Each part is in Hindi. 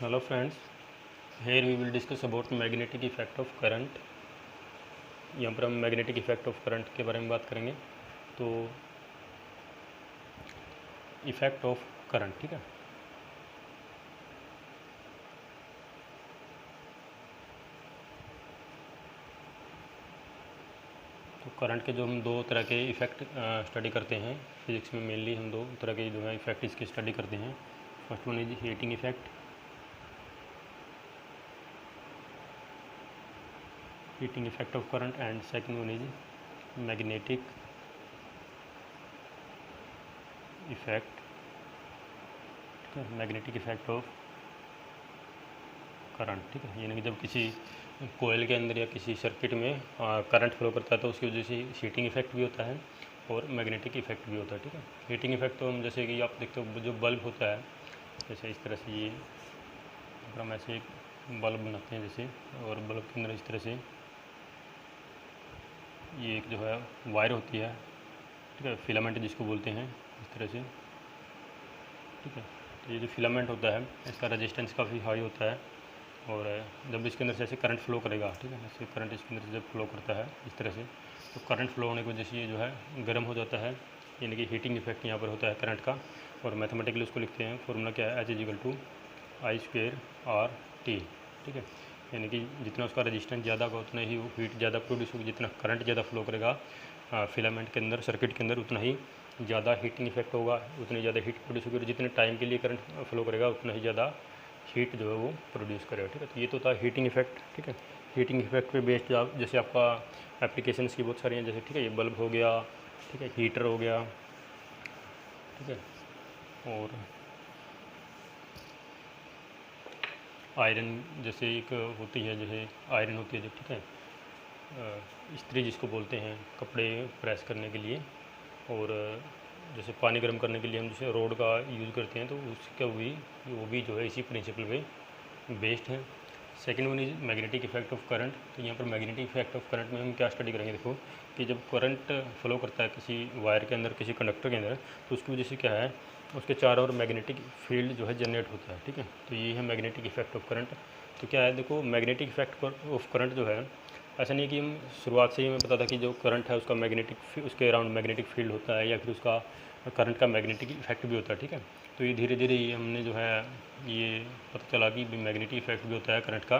Hello friends, here we will discuss about magnetic effect of current। यहाँ पर हम मैग्नेटिक इफेक्ट ऑफ करंट के बारे में बात करेंगे। तो इफेक्ट ऑफ करंट, ठीक है। तो करंट के जो हम दो तरह के इफ़ेक्ट स्टडी करते हैं फिज़िक्स में, मेनली हम दो तरह के जो है इफ़ेक्ट इसकी स्टडी करते हैं। First one is heating effect, heating effect of current, and second one is magnetic effect, magnetic effect of current, ठीक है। यानी कि जब किसी कोयल के अंदर या किसी सर्किट में करंट फ्लो करता है तो उसकी वजह से हीटिंग इफेक्ट भी होता है और मैग्नेटिक इफेक्ट भी होता है, ठीक है। हीटिंग इफेक्ट तो हम जैसे कि आप देखते हो जो बल्ब होता है, जैसे इस तरह से ये अगर हम ऐसे एक बल्ब बनाते हैं जैसे, और बल्ब के अंदर इस तरह से ये एक जो है वायर होती है, ठीक है, फिलामेंट जिसको बोलते हैं, इस तरह से, ठीक है। तो ये जो फिलामेंट होता है इसका रेजिस्टेंस काफ़ी हाई होता है, और जब इसके अंदर से ऐसे करंट फ्लो करेगा, ठीक है, ऐसे करंट इसके अंदर से जब फ्लो करता है इस तरह से, तो करंट फ्लो होने की वजह से ये जो है गर्म हो जाता है, यानी कि हीटिंग इफेक्ट यहाँ पर होता है करंट का। और मैथमेटिकली उसको लिखते हैं, फॉर्मूला क्या है, H = I² RT, ठीक है। यानी कि जितना उसका रेजिस्टेंस ज़्यादा होगा उतना ही वो हीट ज़्यादा प्रोड्यूस होगी, जितना करंट ज़्यादा फ्लो करेगा फिलामेंट के अंदर, सर्किट के अंदर, उतना ही ज़्यादा हीटिंग इफेक्ट होगा, उतनी ज़्यादा हीट प्रोड्यूस होगी, और जितने टाइम के लिए करंट फ्लो करेगा उतना ही ज़्यादा हीट जो है वो प्रोड्यूस करेगा, ठीक है। तो ये तो था हीटिंग इफेक्ट, ठीक है। हीटिंग इफेक्ट पे बेस्ड जैसे आपका एप्लीकेशंस की बहुत सारी हैं, जैसे, ठीक है, ये बल्ब हो गया, ठीक है, हीटर हो गया, ठीक है, और आयरन जैसे एक होती है, जैसे आयरन होती है जो, ठीक है, इस्त्री जिसको बोलते हैं कपड़े प्रेस करने के लिए, और जैसे पानी गर्म करने के लिए हम जैसे रोड का यूज़ करते हैं, तो उसका भी वो भी जो है इसी प्रिंसिपल पे बेस्ड है। Second one is magnetic effect of current. तो यहाँ पर मैग्नेटिक इफेक्ट ऑफ करंट में हम क्या स्टडी करेंगे, देखो कि जब करंट फ्लो करता है किसी वायर के अंदर, किसी कंडक्टर के अंदर, तो उसकी वजह से क्या है, उसके चारों ओर मैग्नेटिक फील्ड जो है जनरेट होता है, ठीक है। तो ये है मैग्नेटिक इफेक्ट ऑफ करंट। तो क्या है, देखो मैग्नेटिक इफेक्ट ऑफ करंट जो है, ऐसा नहीं है कि हम शुरुआत से ही हमें पता था कि जो करंट है उसका मैग्नेटिक, उसके अराउंड मैग्नेटिक फील्ड होता है, या फिर उसका करंट का मैग्नेटिक इफेक्ट भी होता है, ठीक है। तो ये धीरे धीरे ये हमने जो है ये पता चला कि मैग्नेटिक इफेक्ट भी होता है करंट का।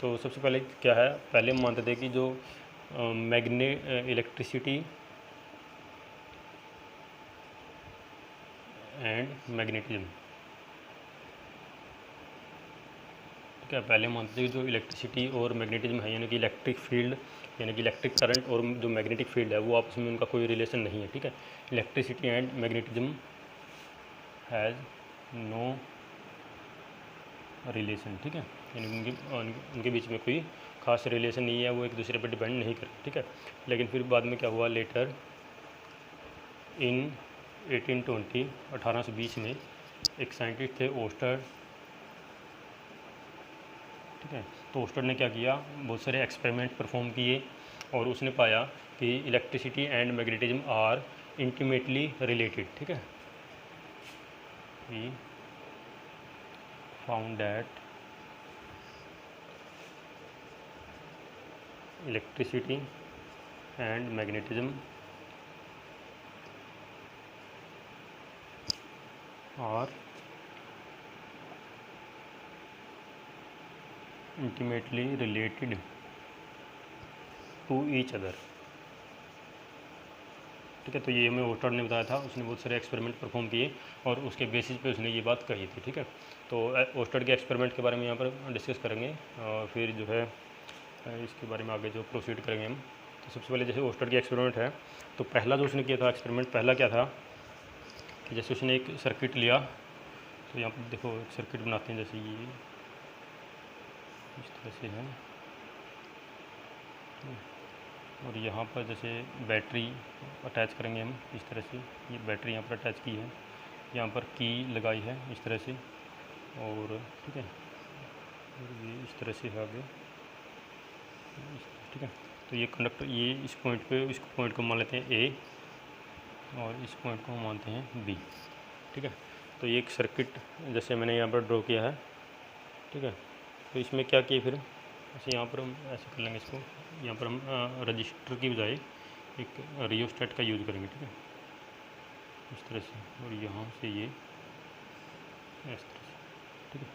तो सबसे पहले क्या है, पहले हम मानते थे कि जो इलेक्ट्रिसिटी एंड मैग्नेटिज्म, ठीक है, पहले हम मानते थे कि जो इलेक्ट्रिसिटी और मैग्नेटिज्म है, यानी कि इलेक्ट्रिक फील्ड, यानी कि इलेक्ट्रिक करंट और जो मैग्नेटिक फील्ड है वो आपस में उनका कोई रिलेशन नहीं है, ठीक है। Electricity and magnetism has no relation, ठीक है, यानी उनके बीच में कोई खास रिलेशन नहीं है, वो एक दूसरे पर डिपेंड नहीं करते, ठीक है। लेकिन फिर बाद में क्या हुआ, लेटर इन 1820 1820 में एक साइंटिस्ट थे ओस्टर, ठीक है। तो ओस्टर ने क्या किया, बहुत सारे एक्सपेरिमेंट परफॉर्म किए, और उसने पाया कि electricity and magnetism are intimately related, ठीक है। He found that electricity and magnetism are intimately related to each other, ठीक है। तो ये हमें ओस्टर ने बताया था, उसने बहुत सारे एक्सपेरिमेंट परफॉर्म किए और उसके बेसिस पे उसने ये बात कही थी, ठीक है। तो ओस्टर के एक्सपेरिमेंट के बारे में यहाँ पर डिस्कस करेंगे, और फिर जो है इसके बारे में आगे जो प्रोसीड करेंगे हम। तो सबसे पहले जैसे ओस्टर के एक्सपेरिमेंट है, तो पहला जो उसने किया था एक्सपेरिमेंट, पहला क्या था कि जैसे उसने एक सर्किट लिया, तो यहाँ पर देखो एक सर्किट बनाते हैं, जैसे ये इस तरह से है, और यहाँ पर जैसे बैटरी अटैच करेंगे हम इस तरह से, ये बैटरी यहाँ पर अटैच की है, यहाँ पर की लगाई है इस तरह से, और ठीक है, और ये इस तरह से है आगे, ठीक है। तो ये कंडक्टर, ये इस पॉइंट पे, इस पॉइंट को मान लेते हैं ए, और इस पॉइंट को हम मानते हैं बी, ठीक है। तो ये एक सर्किट जैसे मैंने यहाँ पर ड्रॉ किया है, ठीक है। तो इसमें क्या किए फिर ऐसे यहाँ पर हम ऐसे कर लेंगे इसको, यहाँ पर हम रजिस्टर की बजाय एक रियोस्टेट का यूज़ करेंगे, ठीक है, इस तरह से, और यहाँ से ये इस तरह से, ठीक है।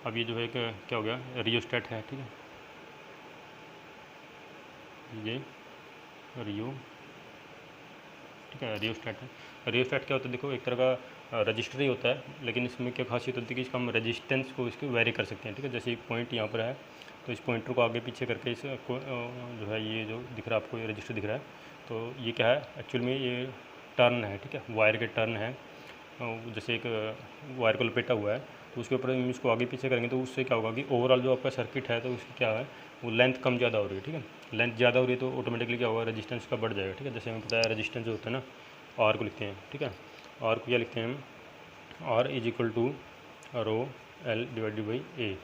अब ये जो है एक क्या हो गया, रियोस्टेट है, ठीक है, ये रियो, ठीक है, रियोस्टेट है। रियोस्टेट क्या होता है, देखो एक तरह का रजिस्टर ही होता है, लेकिन इसमें क्या खासियत होती है कि इसका हम रेजिस्टेंस को इसको वेरी कर सकते हैं, ठीक है। जैसे एक पॉइंट यहाँ पर है, तो इस पॉइंटर को आगे पीछे करके इस जो है ये जो दिख रहा है आपको, ये रजिस्टर दिख रहा है, तो ये क्या है एक्चुअल में, ये टर्न है, ठीक है, वायर के टर्न है। जैसे एक वायर को लपेटा हुआ है, तो उसके ऊपर इसको आगे पीछे करेंगे तो उससे क्या होगा कि ओवरऑल जो आपका सर्किट है तो उसकी क्या है, वो लेंथ कम ज़्यादा हो रही है, ठीक है। लेंथ ज़्यादा हो रही है तो ऑटोमेटिकली क्या होगा, रेजिस्टेंस का बढ़ जाएगा, ठीक है। जैसे हमें पता है रेजिस्टेंस जो होता है ना, आर को लिखते हैं, ठीक है, आर को क्या लिखते हैं हम, R is equal to rho L divided by A,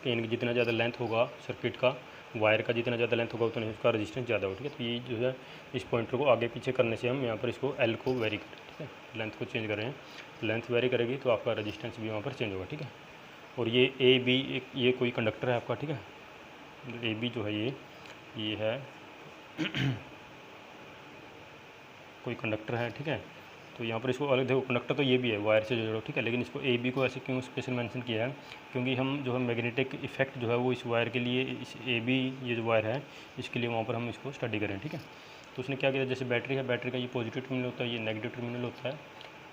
यानी कि जितना ज़्यादा लेंथ होगा सर्किट का, वायर का जितना ज़्यादा लेंथ होगा उतना ही उसका रेजिस्टेंस ज़्यादा होगा, ठीक है। तो ये जो है इस पॉइंटर को आगे पीछे करने से हम यहाँ पर इसको एल को वेरी करें, ठीक है, लेंथ को चेंज कर रहे हैं, लेंथ वेरी करेगी तो आपका रेजिस्टेंस भी वहाँ पर चेंज होगा, ठीक है। और ये ए बी ये कोई कंडक्टर है आपका, ठीक है, ए बी जो है ये है कोई कंडक्टर है, ठीक है। तो यहाँ पर इसको अलग देखो, कंडक्टर तो ये भी है, वायर से जोड़ो, ठीक है, लेकिन इसको ए बी को ऐसे क्यों स्पेशल मेंशन किया है, क्योंकि हम जो है मैग्नेटिक इफेक्ट जो है वो इस वायर के लिए, इस ए बी ये जो वायर है इसके लिए वहाँ पर हम इसको स्टडी करें, ठीक है। तो उसने क्या किया, जैसे बैटरी है, बैटरी का ये पॉजिटिव टर्मिनल होता है, ये नेगेटिव टर्मिनल होता है,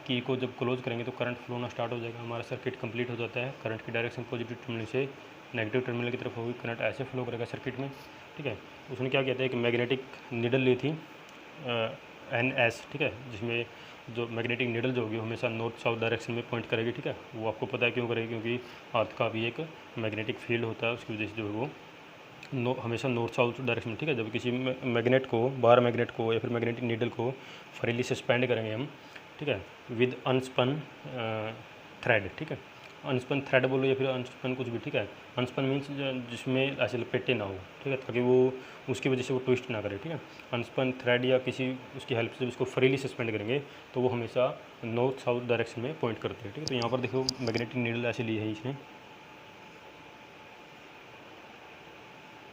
की को जब क्लोज करेंगे तो करंट फ्लो होना स्टार्ट हो जाएगा, हमारा सर्किट कंप्लीट हो जाता है। करंट की डायरेक्शन पॉजिटिव टर्मिनल से नेगेटिव टर्मिनल की तरफ होगी, करंट ऐसे फ्लो करेगा सर्किट में, ठीक है। उसने क्या किया था, एक मैग्नेटिक नीडल ली थी NS, ठीक है, जिसमें जो मैग्नेटिक नीडल जो होगी हमेशा नॉर्थ साउथ डायरेक्शन में पॉइंट करेगी, ठीक है। वो आपको पता है क्यों करेगी, क्योंकि अर्थ का भी एक मैग्नेटिक फील्ड होता है, उसकी वजह से जो है वो हमेशा नॉर्थ साउथ डायरेक्शन में, ठीक है। जब किसी मैग्नेट को, बार मैग्नेट को या फिर मैग्नेटिक नीडल को फ्रीली सस्पेंड करेंगे हम, ठीक है, विद अनस्पन थ्रेड, ठीक है, अनस्पन थ्रेड बोलो या फिर अनस्पन कुछ भी, ठीक है। अनस्पन मीन्स जिसमें ऐसे लपेटे ना हो, ठीक है, ताकि वो उसकी वजह से वो ट्विस्ट ना करे, ठीक है। अनस्पन थ्रेड या किसी उसकी हेल्प से उसको फ्रीली सस्पेंड करेंगे तो वो हमेशा नॉर्थ साउथ डायरेक्शन में पॉइंट करते हैं, ठीक है। तो यहाँ पर देखो मैग्नेटिक नीडल ऐसे ली है इसने,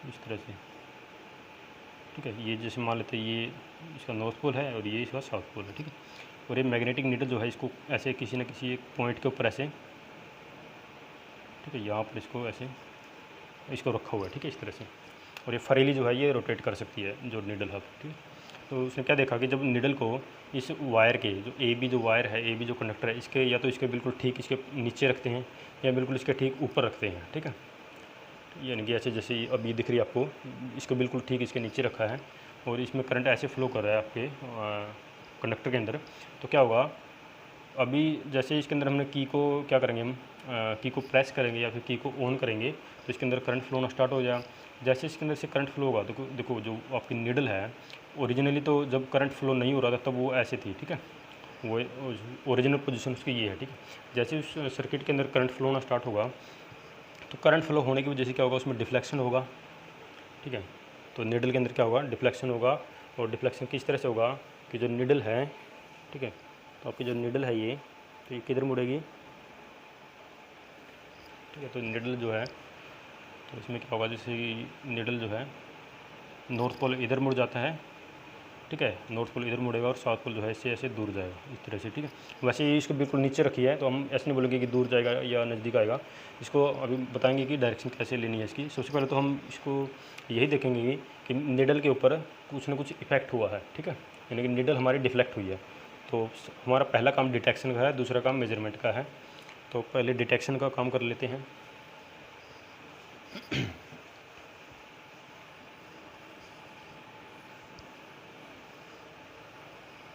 इस तरह से, ठीक है। ये जैसे मान लेते हैं ये इसका नॉर्थ पोल है और ये इसका साउथ पोल है, ठीक है। और ये मैग्नेटिक नीडल जो है इसको ऐसे किसी न किसी एक पॉइंट के ऊपर ऐसे, ठीक है, यहाँ पर इसको ऐसे इसको रखा हुआ है, ठीक है, इस तरह से। और ये फ्रीली जो है ये रोटेट कर सकती है जो नीडल है, ठीक है। तो उसने क्या देखा कि जब नीडल को इस वायर के जो ए बी जो वायर है, ए बी जो कंडक्टर है, इसके या तो इसके बिल्कुल ठीक इसके नीचे रखते हैं या बिल्कुल इसके ठीक ऊपर रखते हैं, ठीक है। यानी कि ऐसे जैसे अब ये दिख रही है आपको, इसको बिल्कुल ठीक इसके नीचे रखा है और इसमें करंट ऐसे फ्लो कर रहा है आपके कंडक्टर के अंदर, तो क्या होगा, अभी जैसे इसके अंदर हमने की को क्या करेंगे हम, की को प्रेस करेंगे या फिर की को ऑन करेंगे तो इसके अंदर करंट फ्लो होना स्टार्ट हो जाएगा। जैसे इसके अंदर से करंट फ्लो होगा तो देखो जो आपकी नीडल है, ओरिजिनली तो जब करंट फ्लो नहीं हो रहा था तब वो ऐसे थी, ठीक है, वो ओरिजिनल पोजीशन उसकी ये है, ठीक है। जैसे उस सर्किट के अंदर करंट फ्लो होना स्टार्ट होगा तो करंट फ्लो होने की वजह से क्या होगा, उसमें डिफ्लेक्शन होगा, ठीक है। तो नीडल के अंदर क्या होगा, डिफ्लेक्शन होगा। और डिफ्लेक्शन किस तरह से होगा कि जो नीडल है, ठीक है, तो आपकी जो नीडल है ये, तो ये किधर मुड़ेगी, ठीक है। तो नीडल जो है तो इसमें क्या होगा, जैसे नीडल जो है नॉर्थ पोल इधर मुड़ जाता है, ठीक है, नॉर्थ पोल इधर मुड़ेगा और साउथ पोल जो है इससे ऐसे दूर जाएगा, इस तरह से, ठीक है। वैसे ये इसको बिल्कुल नीचे रखी है तो हम ऐसे नहीं बोलेंगे कि दूर जाएगा या नज़दीक आएगा, इसको अभी बताएंगे कि डायरेक्शन कैसे लेनी है इसकी। सबसे पहले तो हम इसको यही देखेंगे कि नीडल के ऊपर कुछ ना कुछ इफेक्ट हुआ है, ठीक है, यानी कि नीडल हमारी डिफ्लेक्ट हुई है। तो हमारा पहला काम डिटेक्शन का है, दूसरा काम मेजरमेंट का है। तो पहले डिटेक्शन का काम कर लेते हैं।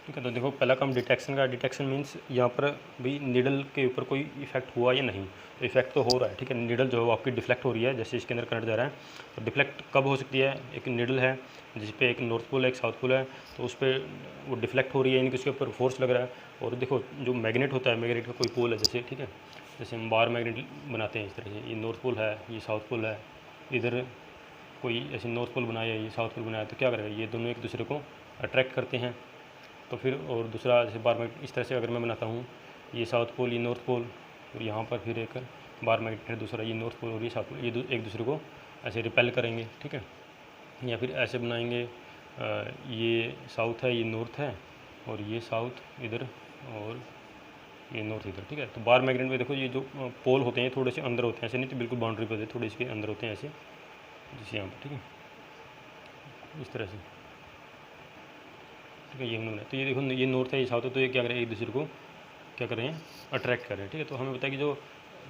ठीक है, तो देखो पहला काम डिटेक्शन का। डिटेक्शन मीन्स यहाँ पर भी नीडल के ऊपर कोई इफेक्ट हुआ या नहीं, तो इफेक्ट तो हो रहा है, ठीक है। नीडल जो है वो आपकी डिफ्लेक्ट हो रही है, जैसे इसके अंदर करंट जा रहा है। तो डिफ्लेक्ट कब हो सकती है, एक नीडल है जिस पे एक नॉर्थ पोल है एक साउथ पोल है, तो उस पर वो डिफ्लेक्ट हो रही है, यानी कि उसके ऊपर फोर्स लग रहा है। और देखो जो मैग्नेट होता है, मैग्नेट का कोई पोल है जैसे, ठीक है, जैसे हम बार मैग्नेट बनाते हैं इस तरह से, ये नॉर्थ पोल है ये साउथ पोल है, इधर कोई ऐसे नॉर्थ पोल बनाया ये साउथ पोल बनाया, तो क्या करेगा, ये दोनों एक दूसरे को अट्रैक्ट करते हैं। तो फिर और दूसरा जैसे बार मैग्नेट इस तरह से अगर मैं बनाता हूँ, ये साउथ पोल ये नॉर्थ पोल, और यहाँ पर फिर एक बार मैग्नेट है, दूसरा ये नॉर्थ पोल और ये साउथ पोल, ये एक दूसरे को ऐसे रिपेल करेंगे, ठीक है। या फिर ऐसे बनाएंगे, ये साउथ है, ये नॉर्थ है, और ये साउथ इधर और ये नॉर्थ इधर, ठीक है। तो बार मैग्नेट में देखो ये जो पोल होते हैं थोड़े से अंदर होते हैं, ऐसे नहीं तो बिल्कुल बाउंड्री पर होते, थोड़े इसके अंदर होते हैं ऐसे, जैसे यहाँ पर, ठीक है, इस तरह से, ठीक है। ये हमने, तो ये देखो ये नॉर्थ है, ये साउथ है, तो ये क्या करें, एक दूसरे को क्या कर रहे हैं, अट्रैक्ट कर रहे हैं, ठीक है। तो हमें बताया कि जो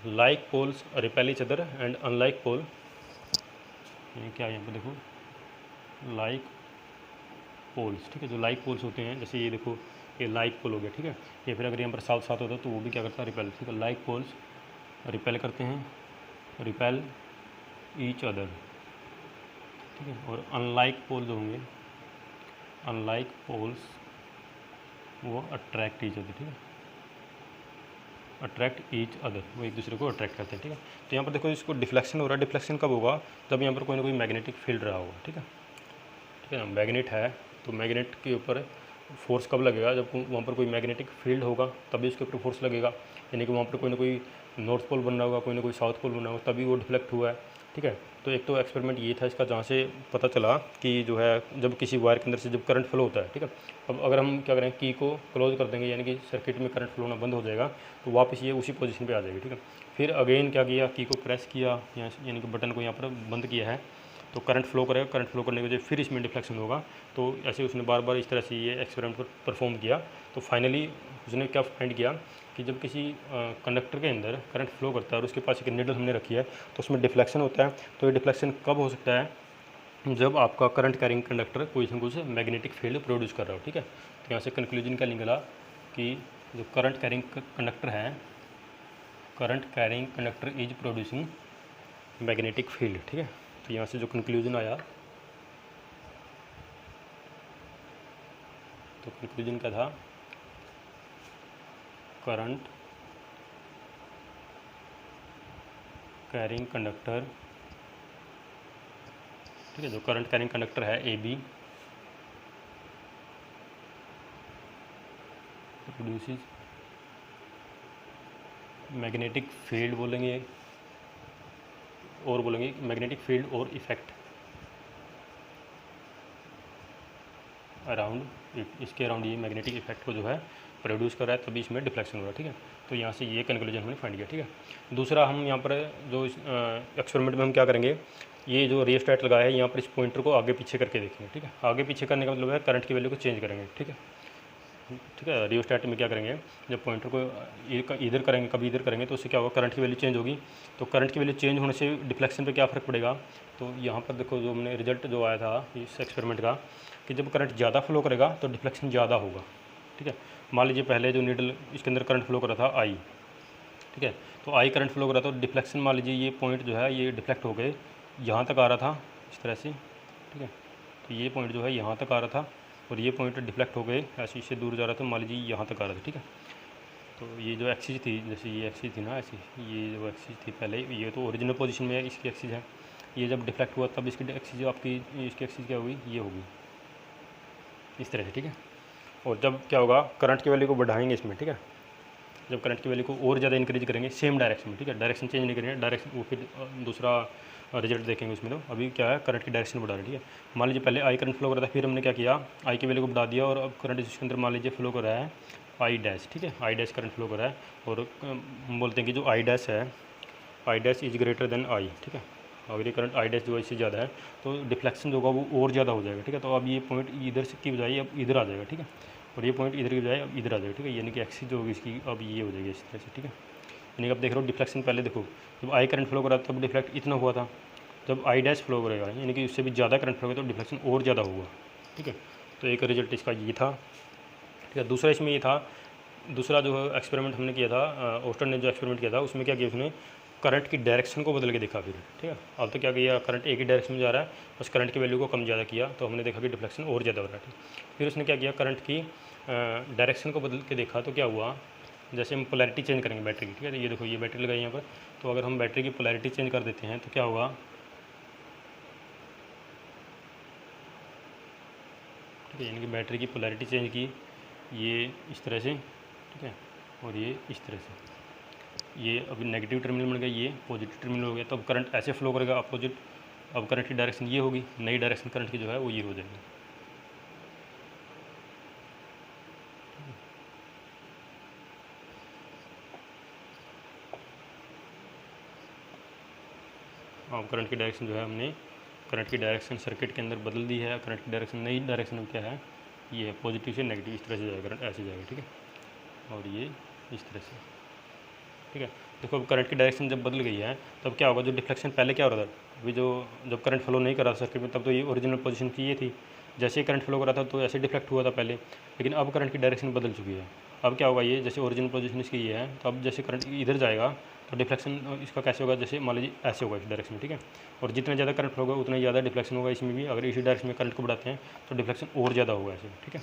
like poles repel each other and unlike pole, ये क्या है यहाँ पर देखो, लाइक पोल्स, ठीक है। जो लाइक पोल्स होते हैं, जैसे ये देखो ये लाइक पोल हो गया, ठीक है। या फिर अगर यहाँ पर साउथ साउथ होता है तो वो भी क्या करता है, रिपेल, ठीक है। लाइक पोल्स रिपेल करते हैं, रिपेल ईच अदर, ठीक है। और अनलाइक पोल्स होंगे, अनलाइक पोल्स वो अट्रैक्ट ईच अदर, ठीक है, अट्रैक्ट ईच अदर, वो एक दूसरे को अट्रैक्ट करते हैं, ठीक है। तो यहाँ पर देखो इसको डिफ्लेक्शन हो रहा है, डिफ्लेक्शन कब होगा, जब यहाँ पर कोई ना कोई मैग्नेटिक फील्ड रहा होगा, ठीक है, ठीक है ना। मैग्नेट है तो मैग्नेट के ऊपर फोर्स कब लगेगा, जब वहाँ पर कोई मैग्नेटिक फील्ड होगा तभी उसके ऊपर फोर्स लगेगा, यानी कि वहाँ पर कोई ना कोई नॉर्थ पोल बन रहा होगा, कोई ना कोई साउथ पोल बन रहा होगा, तभी वो डिफ्लेक्ट हुआ है, ठीक है। तो एक तो एक्सपेरिमेंट ये था इसका, जहाँ से पता चला कि जो है जब किसी वायर के अंदर से जब करंट फ्लो होता है, ठीक है। अब अगर हम क्या करें, की को क्लोज कर देंगे, यानी कि सर्किट में करंट फ्लो होना बंद हो जाएगा, तो वापस ये उसी पोजीशन पे आ जाएगी, ठीक है। फिर अगेन क्या किया, की को प्रेस किया, यानी कि बटन को यहाँ पर बंद किया है, तो करंट फ्लो करेगा, करंट फ्लो करने की वजह फिर इसमें डिफ्लेक्शन होगा। तो ऐसे उसने बार बार इस तरह से ये एक्सपेरिमेंट परफॉर्म किया। तो फाइनली उसने क्या फाइंड किया कि जब किसी कंडक्टर के अंदर करंट फ्लो करता है और उसके पास एक निडल हमने रखी है, तो उसमें डिफ्लेक्शन होता है। तो ये डिफ्लेक्शन कब हो सकता है, जब आपका करंट कैरिंग कंडक्टर कुछ न कुछ मैग्नेटिक फील्ड प्रोड्यूस कर रहा हो, ठीक है। तो यहाँ से कंक्लूजन क्या निकला कि जो करंट कैरिंग कंडक्टर है, current carrying conductor is producing magnetic field, ठीक है। तो यहाँ से जो कंक्लूजन आया, तो कंक्लूजन क्या था, करंट कैरिंग कंडक्टर, ठीक है, जो करंट कैरिंग कंडक्टर है A B produces magnetic field बोलेंगे, और बोलेंगे मैग्नेटिक फील्ड और इफेक्ट अराउंड, इसके अराउंड ये मैग्नेटिक इफेक्ट को जो है प्रोड्यूस कर रहा है, तभी इसमें डिफ्लेक्शन हो रहा है, ठीक है। तो यहाँ से ये कंक्लूजन हमने फाइंड किया, ठीक है। दूसरा हम यहाँ पर जो एक्सपेरिमेंट में हम क्या करेंगे, ये जो रियोस्टेट लगाया है यहाँ पर इस पॉइंटर को आगे पीछे करके देखेंगे, ठीक है। आगे पीछे करने का मतलब है करंट की वैल्यू को चेंज करेंगे, ठीक है, ठीक है। रियोस्टेट में क्या करेंगे, जब पॉइंटर को इधर करेंगे, कभी इधर करेंगे, तो उससे क्या होगा, करंट की वैल्यू चेंज होगी। तो करंट की वैल्यू चेंज होने से डिफ्लेक्शन पे क्या फ़र्क पड़ेगा, तो यहाँ पर देखो जो हमने रिजल्ट जो आया था इस एक्सपेरिमेंट का, कि जब करंट ज़्यादा फ्लो करेगा तो डिफ्लेक्शन ज़्यादा होगा, ठीक है। मान लीजिए पहले जो नीडल इसके अंदर करंट फ्लो कर रहा था आई, ठीक है, तो आई करंट फ्लो कर रहा था, तो डिफ्लेक्शन मान लीजिए ये पॉइंट जो है ये डिफ्लेक्ट हो गए, यहाँ तक आ रहा था इस तरह से, ठीक है। तो ये पॉइंट जो है यहाँ तक आ रहा था और ये पॉइंट डिफ्लेक्ट हो गए, ऐसे इससे दूर जा रहा था, मान लीजिए यहाँ तक आ रहा था, ठीक है। तो ये जो एक्सिस थी, जैसे ये एक्सिस थी ना, ऐसी ये जो एक्सिस थी पहले, ये तो ओरिजिनल पोजीशन में इसकी एक्सिस है, ये जब डिफ्लेक्ट हुआ तब इसकी एक्सिस जो आपकी इसकी एक्सिस क्या होगी, ये होगी इस तरह से, ठीक है। और जब क्या होगा, करंट की वैल्यू को बढ़ाएंगे इसमें, ठीक है, जब करंट की वैल्यू को और ज़्यादा इंक्रीज करेंगे सेम डायरेक्शन में, ठीक है, डायरेक्शन चेंज नहीं करेंगे, डायरेक्शन वो फिर दूसरा रिजल्ट देखेंगे उसमें। तो अभी क्या है, करंट की डायरेक्शन बढ़ा रहे हैं, ठीक है। मान लीजिए पहले आई करंट फ्लो कर रहा था, फिर हमने क्या किया, आई की वैल्यू को बढ़ा दिया और अब करंट इसके अंदर मान लीजिए फ्लो कर रहा है आई डैश, ठीक है, आई डैश करंट फ्लो कर रहा है, और हम बोलते हैं कि जो आई डैश है, I dash is greater than I, ठीक है। अगर ये करंट आई डैश जो इससे ज़्यादा है तो डिफ्लेक्शन जो होगा वो और ज़्यादा हो जाएगा, ठीक है। तो अब ये पॉइंट इधर से की बजाय अब इधर आ जाएगा, ठीक है, और ये पॉइंट इधर की बजाय अब इधर आ जाएगा, ठीक है, यानी कि एक्सिस जो होगी इसकी अब ये हो जाएगी इस तरह से, ठीक है। यानी कि आप देख रहे हो डिफ्लेक्शन, पहले देखो जब आई करंट फ्लो करा तब डिफ्लेक्ट इतना हुआ था, जब आई डैश फ्लो करेगा यानी कि उससे भी ज़्यादा करंट फ्लो करेगा तो डिफ्लेक्शन और ज़्यादा होगा, ठीक है। तो एक रिजल्ट इसका ये था, ठीक है। दूसरा इसमें ये था, दूसरा जो एक्सपेरिमेंट हमने किया था, ऑस्टन ने जो एक्सपेरिमेंट किया था उसमें क्या किया उसने, करंट की डायरेक्शन को बदल के देखा फिर, ठीक है। अब तो क्या किया, करंट एक ही डायरेक्शन में जा रहा है, बस करंट की वैल्यू को कम ज़्यादा किया तो हमने देखा कि डिफ्लेक्शन और ज़्यादा हो रहा है, ठीक। फिर उसने क्या किया, करंट की डायरेक्शन को बदल के देखा तो क्या हुआ, जैसे हम पोलैरिटी चेंज करेंगे बैटरी की, ठीक है। तो ये देखो ये बैटरी लगाई यहाँ पर, तो अगर हम बैटरी की पोलैरिटी चेंज कर देते हैं तो क्या होगा, ठीक है, यानी कि बैटरी की पोलैरिटी चेंज की, ये इस तरह से, ठीक है, और ये इस तरह से, ये अभी नेगेटिव टर्मिनल बन गया, ये पॉजिटिव टर्मिनल हो गया, तो अब करंट ऐसे फ्लो करेगा अपोजिट। अब करंट की डायरेक्शन ये होगी, नई डायरेक्शन करंट की जो है वो ये हो जाएगी। अब करंट की डायरेक्शन जो है हमने करंट की डायरेक्शन सर्किट के अंदर बदल दी है। करंट की डायरेक्शन नई डायरेक्शन क्या है, ये है पॉजिटिव से नेगेटिव, इस तरह से जाएगा करंट, ऐसे जाएगा, ठीक है। और ये इस तरह से, ठीक है। देखो अब करंट की डायरेक्शन जब बदल गई है तब क्या होगा, जो डिफ्लेक्शन पहले क्या हो रहा था अभी, जो जब करंट फ्लो नहीं कर रहा था सर्किट में, तब तो ये ओरिजिनल पोजीशन की ये थी। जैसे ही करंट फ्लो कर रहा था तो ऐसे डिफ्लेक्ट हुआ था पहले, लेकिन अब करंट की डायरेक्शन बदल चुकी है। अब क्या होगा, ये जैसे ओरिजिनल पोजीशन इसकी ये है, तो अब जैसे करंट इधर जाएगा तो डिफ्लेक्शन इसका कैसे होगा, जैसे मान लीजिए ऐसे होगा इस डायरेक्शन में, ठीक है। और जितना ज़्यादा करंट फ्लो होगा उतना ही ज़्यादा डिफ्लेक्शन होगा इसमें भी। अगर इसी डायरेक्शन में करंट को बढ़ाते हैं तो डिफ्लेक्शन और ज़्यादा होगा ऐसे, ठीक है।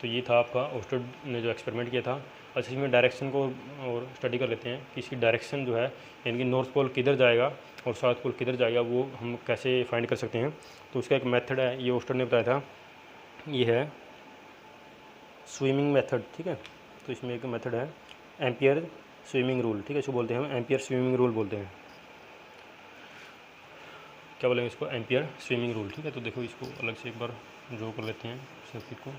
तो ये था आपका ओस्टेड ने जो एक्सपेरिमेंट किया था। अच्छा, इसमें डायरेक्शन को और स्टडी कर लेते हैं कि इसकी डायरेक्शन जो है, यानी कि नॉर्थ पोल किधर जाएगा और साउथ पोल किधर जाएगा, वो हम कैसे फाइंड कर सकते हैं। तो उसका एक मेथड है, ये ओस्टेड ने बताया था, ये है स्विमिंग मेथड, ठीक है। तो इसमें एक मेथड है एम्पियर स्विमिंग रूल, ठीक है। इसको बोलते हैं हम एम्पियर स्विमिंग रूल बोलते हैं। क्या बोलेंगे इसको, एम्पियर स्विमिंग रूल, ठीक है। तो देखो इसको अलग से एक बार ड्रॉ कर लेते हैं सर्किट को।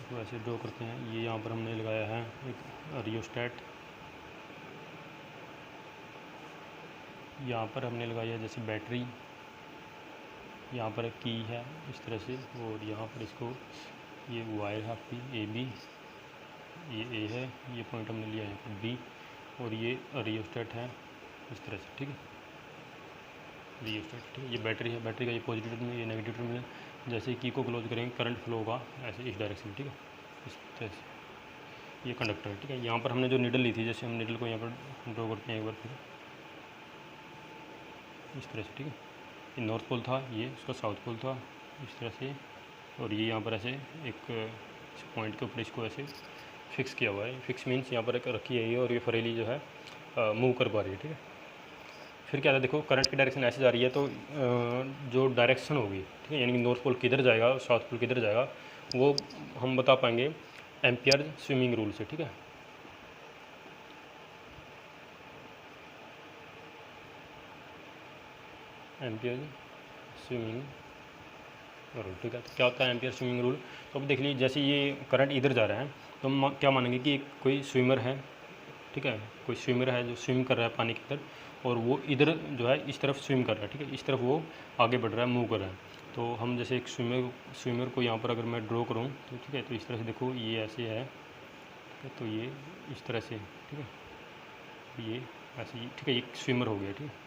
तो ऐसे ड्रॉ करते हैं। ये यहाँ पर हमने लगाया है एक रियोस्टेट, यहाँ पर हमने लगाया है जैसे बैटरी, यहाँ पर की है इस तरह से, और यहाँ पर इसको ये वायर है आपकी ए बी, ये ए है, ये पॉइंट हमने लिया है बी, और ये रियोस्टेट है इस तरह से, ठीक है। रियोस्टेट, ठीक है। ये बैटरी है, बैटरी का ये पॉजिटिव टर्मिनल, ये नेगेटिव टर्मिनल। जैसे की को क्लोज करेंगे करंट फ्लो होगा ऐसे इस डायरेक्शन में, ठीक है, इस तरह से। ये कंडक्टर है, ठीक है। यहाँ पर हमने जो नीडल ली थी, जैसे हम नीडल को यहाँ पर ड्रॉ करते हैं एक बार फिर इस तरह से, ठीक है। ये नॉर्थ पोल था, ये उसका साउथ पोल था इस तरह से, और ये यहाँ पर ऐसे एक पॉइंट के ऊपर इसको ऐसे फिक्स किया हुआ है। फिक्स मीन्स यहाँ पर एक रखी है ये, और ये फ्रीली जो है मूव कर पा रही है, ठीक है। फिर क्या था, देखो करंट की डायरेक्शन ऐसे जा रही है, तो जो डायरेक्शन होगी, ठीक है, यानी कि नॉर्थ पोल किधर जाएगा और साउथ पोल किधर जाएगा, वो हम बता पाएंगे एम्पियर स्विमिंग रूल से, ठीक है। एम्पियर स्विमिंग रूल, ठीक है। तो क्या होता है एम्पियर स्विमिंग रूल, तो अब देख लीजिए जैसे ये करंट इधर जा रहा है तो हम क्या मानेंगे कि कोई स्विमर है, ठीक है। कोई स्विमर है जो स्विम कर रहा है पानी के अंदर, और वो इधर जो है इस तरफ स्विम कर रहा है, ठीक है। इस तरफ वो आगे बढ़ रहा है, मूव कर रहा है। तो हम जैसे एक स्विमर को यहाँ पर अगर मैं ड्रॉ करूँ तो ठीक है, तो इस तरह से देखो ये ऐसे है, ठीक है। तो ये इस तरह से, ठीक है, ये ऐसे, ठीक है, एक स्विमर हो गया, ठीक है।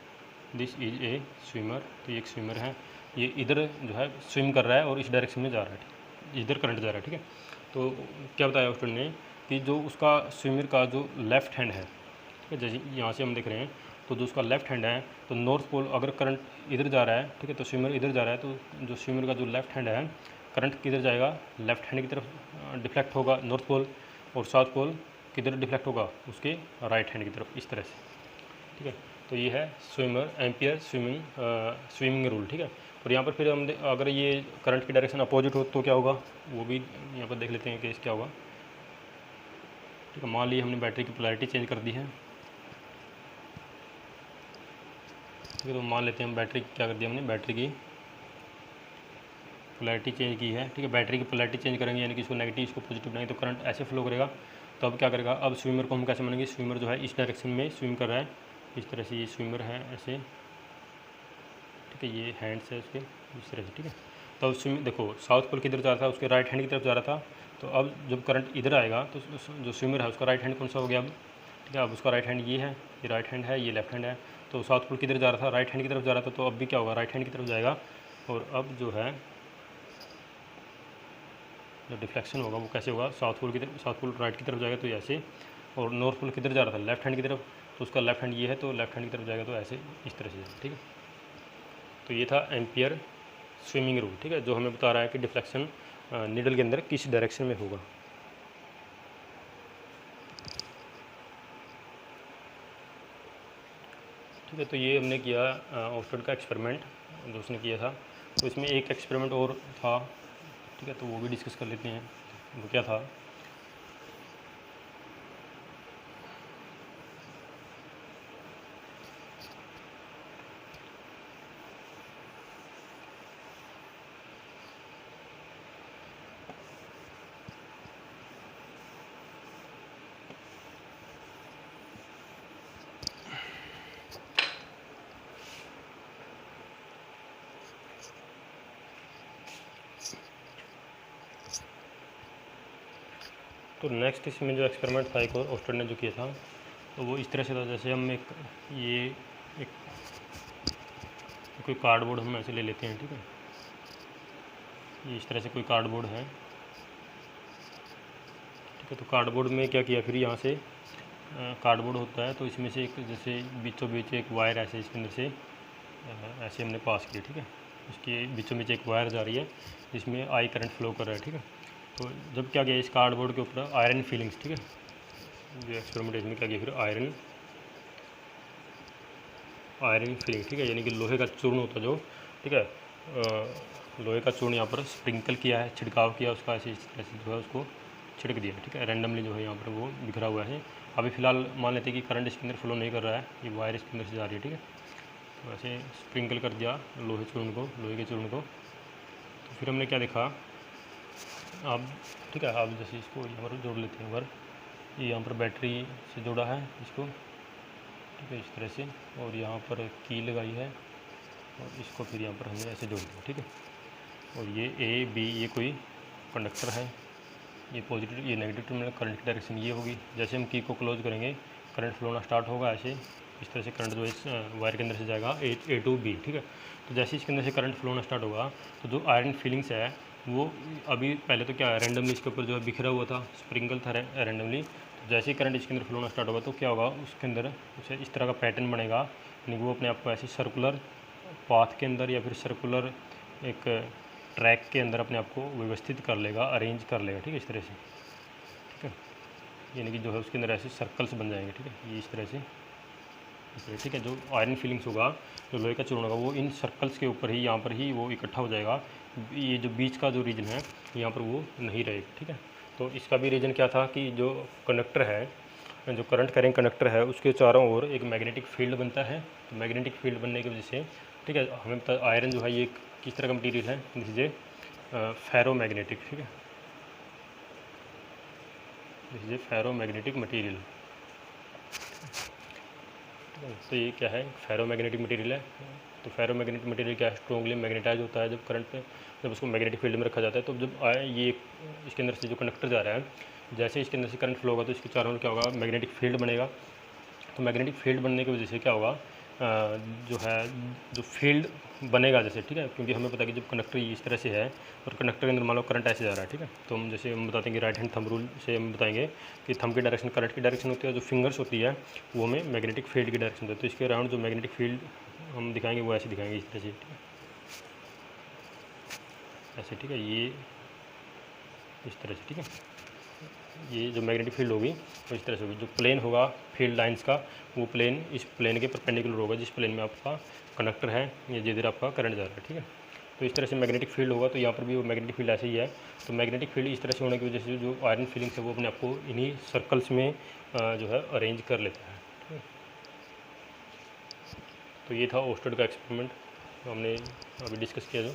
दिस इज ए स्विमर, तो ये एक स्विमर है, ये इधर जो है स्विम कर रहा है और इस डायरेक्शन में जा रहा है, ठीक है, इधर करंट जा रहा है, ठीक है। तो क्या बताया स्टूडेंट ने कि जो उसका स्विमर का जो लेफ़्ट हैंड है, ठीक है, जैसे यहाँ से हम देख रहे हैं, तो जो उसका लेफ़्ट हैंड है, तो नॉर्थ पोल अगर करंट इधर जा रहा है, ठीक है, तो स्विमर इधर जा रहा है, तो जो स्विमर का जो लेफ़्ट हैंड है, करंट किधर जाएगा, लेफ़्ट हैंड की तरफ डिफ्लेक्ट होगा नॉर्थ पोल, और साउथ पोल किधर डिफ्लेक्ट होगा, उसके राइट हैंड की तरफ, इस तरह से, ठीक है। तो ये है स्विमर एम्पियर स्विमिंग रूल, ठीक है। और यहाँ पर फिर हम अगर ये करंट की डायरेक्शन अपोजिट हो तो क्या होगा, वो भी यहाँ पर देख लेते हैं केस क्या होगा, ठीक है। मान लीजिए हमने बैटरी की पोलैरिटी चेंज कर दी है, ठीक है। तो मान लेते हैं हम बैटरी क्या कर दिया हमने, बैटरी की पोलैरिटी चेंज की है, ठीक है। बैटरी की पोलैरिटी चेंज करेंगे, यानी कि इसको नेगेटिव इसको पॉजिटिव बनाएंगे, तो करंट ऐसे फ्लो करेगा। तो अब क्या करेगा, अब स्विमर को हम कैसे मानेंगे, स्विमर जो है इस डायरेक्शन में स्विम कर रहा है, इस तरह से ये स्विमर है ऐसे, ठीक है। ये हैंड्स है उसके इस तरह से, ठीक है। तो अब स्विम देखो साउथ पोल किधर जा रहा था, उसके राइट हैंड की तरफ जा रहा था। तो अब जब करंट इधर आएगा तो जो स्विमर है उसका राइट हैंड कौन सा हो गया अब, ठीक है। अब उसका राइट हैंड ये है, ये राइट हैंड है, ये लेफ्ट हैंड है। तो साउथ पोल किधर जा रहा था, राइट हैंड की तरफ जा रहा था, तो अब भी क्या होगा, राइट हैंड की तरफ जाएगा। और अब जो है जो डिफ्लेक्शन होगा वो कैसे होगा, साउथ पोल की तरफ, साउथ पोल राइट की तरफ जाएगा तो ऐसे, और नॉर्थ पोल किधर जा रहा था, लेफ्ट हैंड की तरफ, तो उसका लेफ्ट हैंड ये है, तो लेफ्ट हैंड की तरफ जाएगा तो ऐसे इस तरह से, ठीक है। तो ये था एम्पियर स्विमिंग रूल, ठीक है, जो हमें बता रहा है कि डिफ्लेक्शन नीडल के अंदर किस डायरेक्शन में होगा। ठीक है, तो ये हमने किया ओस्टेड का एक्सपेरिमेंट जो उसने किया था। तो इसमें एक एक्सपेरिमेंट और था, ठीक है, तो वो भी डिस्कस कर लेते हैं। वो क्या था? तो नेक्स्ट इसमें जो एक्सपेरिमेंट था एक और ऑस्टर ने जो किया था, तो वो इस तरह से था, जैसे हम एक कोई कार्डबोर्ड हम ऐसे ले लेते हैं, ठीक है, ये इस तरह से कोई कार्डबोर्ड है, ठीक है। तो कार्डबोर्ड में क्या किया फिर, यहाँ से कार्डबोर्ड होता है, तो इसमें से एक जैसे बीचों बीच एक वायर ऐसे इसके अंदर से ऐसे हमने पास किया, ठीक है। इसके बीचों बीच एक वायर जा रही है जिसमें आई करंट फ्लो कर रहा है, ठीक है। तो जब क्या किया इस कार्डबोर्ड के ऊपर आयरन फीलिंग्स, ठीक है, जो एक्सपेरिमेंट इसमें क्या किया फिर आयरन फीलिंग, ठीक है, यानी कि लोहे का चूर्ण होता जो, ठीक है, लोहे का चूर्ण यहाँ पर स्प्रिंकल किया है, छिड़काव किया उसका, ऐसे जो है उसको छिड़क दिया, ठीक है, रैंडमली जो है यहाँ पर वो बिखरा हुआ है। अभी फ़िलहाल मान लेते हैं कि करंट इसके अंदर फ्लो नहीं कर रहा है, ये वायर इसके अंदर से जा रही है, ठीक है। तो ऐसे स्प्रिंकल कर दिया लोहे के चूर्ण को। तो फिर हमने क्या देखा, अब ठीक है, अब जैसे इसको यहाँ पर जोड़ लेते हैं, ये यहाँ पर बैटरी से जोड़ा है इसको, ठीक है, इस तरह से, और यहाँ पर की लगाई है और इसको फिर यहाँ पर हमने ऐसे जोड़ दिया, ठीक है। और ये ए बी ये कोई कंडक्टर है, ये पॉजिटिव ये नेगेटिव टर्मिनल, करंट की डायरेक्शन ये होगी। जैसे हम की को क्लोज करेंगे करंट फ्लो होना स्टार्ट होगा, ऐसे इस तरह से करंट जो इस वायर के अंदर से जाएगा ए टू बी, ठीक है। तो जैसे इसके अंदर से करंट फ्लो होना स्टार्ट होगा, तो जो आयरन फीलिंग्स है वो अभी पहले तो क्या है रैंडमली इसके ऊपर जो है बिखरा हुआ था, स्प्रिंकल था रैंडमली। तो जैसे ही करंट इसके अंदर फ्लो होना स्टार्ट होगा तो क्या होगा, उसके अंदर उसे इस तरह का पैटर्न बनेगा, यानी वो अपने आप को ऐसे सर्कुलर पाथ के अंदर या फिर सर्कुलर एक ट्रैक के अंदर अपने आप को व्यवस्थित कर लेगा, अरेंज कर लेगा, ठीक है, इस तरह से, ठीक है। यानी कि जो है उसके अंदर ऐसे सर्कल्स बन जाएंगे, ठीक है, ये इस तरह से, ठीक है। जो आयरन फीलिंग्स होगा, जो लोहे का चूर्ण होगा, वो इन सर्कल्स के ऊपर ही यहाँ पर ही वो इकट्ठा हो जाएगा। ये जो बीच का जो रीजन है यहाँ पर वो नहीं रहेगा, ठीक है। तो इसका भी रीज़न क्या था कि जो कंडक्टर है, जो करंट कैरिंग कंडक्टर है, उसके चारों ओर एक मैग्नेटिक फील्ड बनता है। तो मैग्नेटिक फील्ड बनने की वजह से, ठीक है, हमें पता आयरन जो है ये किस तरह का मटीरियल है, दिस इज ए फेरोमैग्नेटिक, ठीक है, this is a ferromagnetic material. तो ये क्या है, फेरोमैग्नेटिक मटीरियल है। तो फेरोमैग्नेटिक मटीरियल क्या है, स्ट्रॉन्गली मैग्नेटाइज होता है जब करंट पे, जब उसको मैग्नेटिक फील्ड में रखा जाता है। तो जब ये इसके अंदर से जो कंडक्टर जा रहा है, जैसे इसके अंदर से करंट फ्लो होगा तो इसके चारों ओर क्या होगा, मैग्नेटिक फील्ड बनेगा। तो मैग्नेटिक फील्ड बनने की वजह से क्या होगा, जो है जो फील्ड बनेगा जैसे, ठीक है, क्योंकि हमें पता है कि जब कंडक्टर इस तरह से है और कंडक्टर के अंदर मान लो करंट ऐसे जा रहा है, ठीक है, तो हम जैसे हम बताते हैं कि राइट हैंड थंब रूल से हम बताएंगे कि थंब की डायरेक्शन करंट की डायरेक्शन होती है, जो फिंगर्स होती है वो हमें मैग्नेटिक फील्ड की डायरेक्शन होती है। तो इसके अराउंड जो मैग्नेटिक फील्ड हम दिखाएंगे वो ऐसे दिखाएंगे, इस तरह से, ठीक है, ऐसे, ठीक है, ये इस तरह से, ठीक है। ये जो मैग्नेटिक फील्ड होगी वो इस तरह से होगी। जो प्लेन होगा फील्ड लाइंस का, वो प्लेन इस प्लेन के परपेंडिकुलर होगा, जिस प्लेन में आपका कंडक्टर है या जिधर आपका करंट जा रहा है, ठीक है। तो इस तरह से मैग्नेटिक फील्ड होगा, तो यहाँ पर भी वो मैग्नेटिक फील्ड ऐसे ही है। तो मैग्नेटिक फील्ड इस तरह से होने की वजह से जो आयरन फीलिंग्स है वो अपने आपको इन्हीं सर्कल्स में जो है अरेंज कर लेता है, ठीक है। तो ये था ओस्टेड का एक्सपेरिमेंट हमने अभी डिस्कस किया जो।